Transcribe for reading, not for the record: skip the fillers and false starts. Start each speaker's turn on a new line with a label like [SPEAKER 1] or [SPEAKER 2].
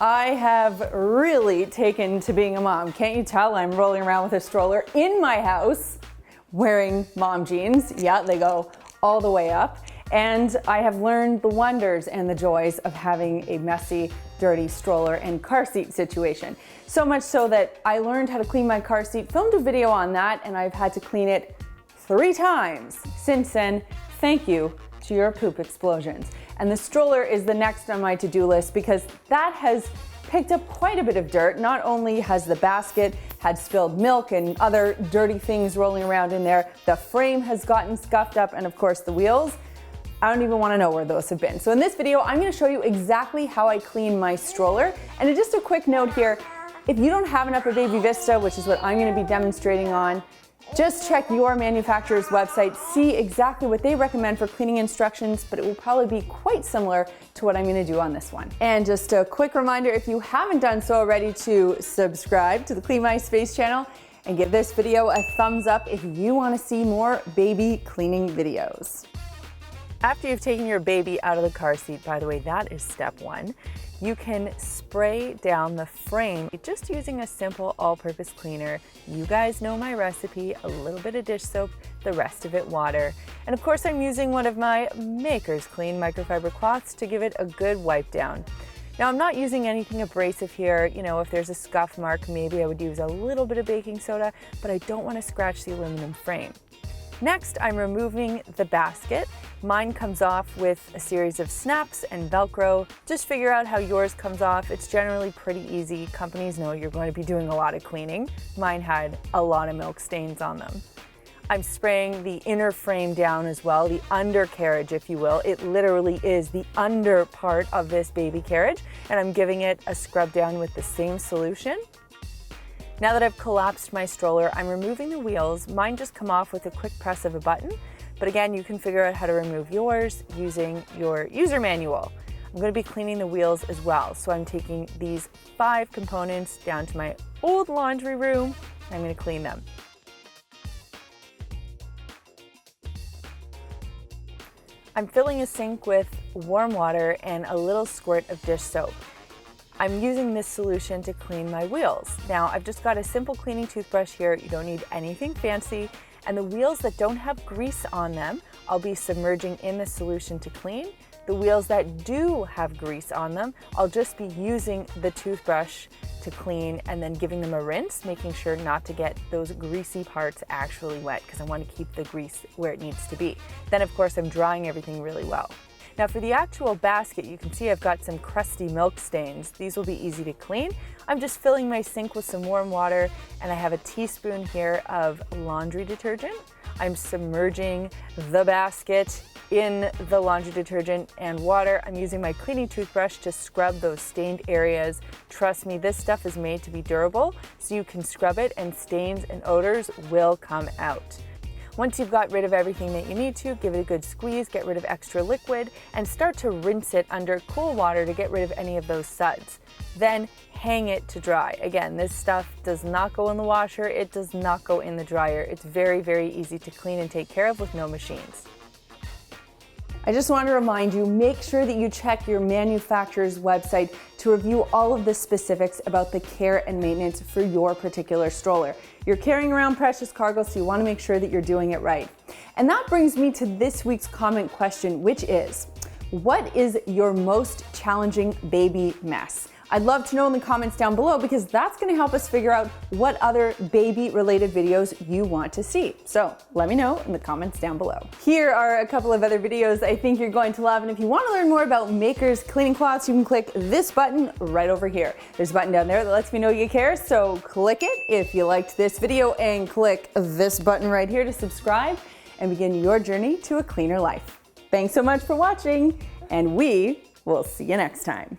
[SPEAKER 1] I have really taken to being a mom. Can't you tell I'm rolling around with a stroller in my house wearing mom jeans? Yeah, they go all the way up. And I have learned the wonders and the joys of having a messy, dirty stroller and car seat situation. So much so that I learned how to clean my car seat, filmed a video on that, and I've had to clean it 3 times since then. Thank you to your poop explosions. And the stroller is the next on my to-do list because that has picked up quite a bit of dirt. Not only has the basket had spilled milk and other dirty things rolling around in there, the frame has gotten scuffed up, and of course the wheels. I don't even want to know where those have been. So in this video, I'm going to show you exactly how I clean my stroller. And just a quick note here, if you don't have an UPPAbaby Vista, which is what I'm going to be demonstrating on, just check your manufacturer's website, see exactly what they recommend for cleaning instructions, but it will probably be quite similar to what I'm going to do on this one. And just a quick reminder, if you haven't done so already, to subscribe to the Clean My Space channel and give this video a thumbs up if you want to see more baby cleaning videos. After you've taken your baby out of the car seat, by the way, that is step 1, you can spray down the frame just using a simple all-purpose cleaner. You guys know my recipe, a little bit of dish soap, the rest of it water. And of course I'm using one of my Maker's Clean microfiber cloths to give it a good wipe down. Now I'm not using anything abrasive here. You know, if there's a scuff mark, maybe I would use a little bit of baking soda, but I don't want to scratch the aluminum frame. Next, I'm removing the basket. Mine comes off with a series of snaps and Velcro. Just figure out how yours comes off. It's generally pretty easy. Companies know you're going to be doing a lot of cleaning. Mine had a lot of milk stains on them. I'm spraying the inner frame down as well, the undercarriage, if you will. It literally is the under part of this baby carriage, and I'm giving it a scrub down with the same solution. Now that I've collapsed my stroller, I'm removing the wheels. Mine just come off with a quick press of a button, but again, you can figure out how to remove yours using your user manual. I'm going to be cleaning the wheels as well, so I'm taking these 5 components down to my old laundry room, and I'm going to clean them. I'm filling a sink with warm water and a little squirt of dish soap. I'm using this solution to clean my wheels. Now, I've just got a simple cleaning toothbrush here. You don't need anything fancy. And the wheels that don't have grease on them, I'll be submerging in the solution to clean. The wheels that do have grease on them, I'll just be using the toothbrush to clean and then giving them a rinse, making sure not to get those greasy parts actually wet because I want to keep the grease where it needs to be. Then, of course, I'm drying everything really well. Now for the actual basket, you can see I've got some crusty milk stains. These will be easy to clean. I'm just filling my sink with some warm water, and I have a teaspoon here of laundry detergent. I'm submerging the basket in the laundry detergent and water. I'm using my cleaning toothbrush to scrub those stained areas. Trust me, this stuff is made to be durable, so you can scrub it and stains and odors will come out. Once you've got rid of everything that you need to, give it a good squeeze, get rid of extra liquid, and start to rinse it under cool water to get rid of any of those suds. Then hang it to dry. Again, this stuff does not go in the washer, it does not go in the dryer. It's very, very easy to clean and take care of with no machines. I just want to remind you, make sure that you check your manufacturer's website to review all of the specifics about the care and maintenance for your particular stroller. You're carrying around precious cargo, so you want to make sure that you're doing it right. And that brings me to this week's comment question, which is, what is your most challenging baby mess? I'd love to know in the comments down below because that's going to help us figure out what other baby related videos you want to see. So let me know in the comments down below. Here are a couple of other videos I think you're going to love, and if you want to learn more about Maker's cleaning cloths, you can click this button right over here. There's a button down there that lets me know you care, so click it if you liked this video and click this button right here to subscribe and begin your journey to a cleaner life. Thanks so much for watching, and we will see you next time.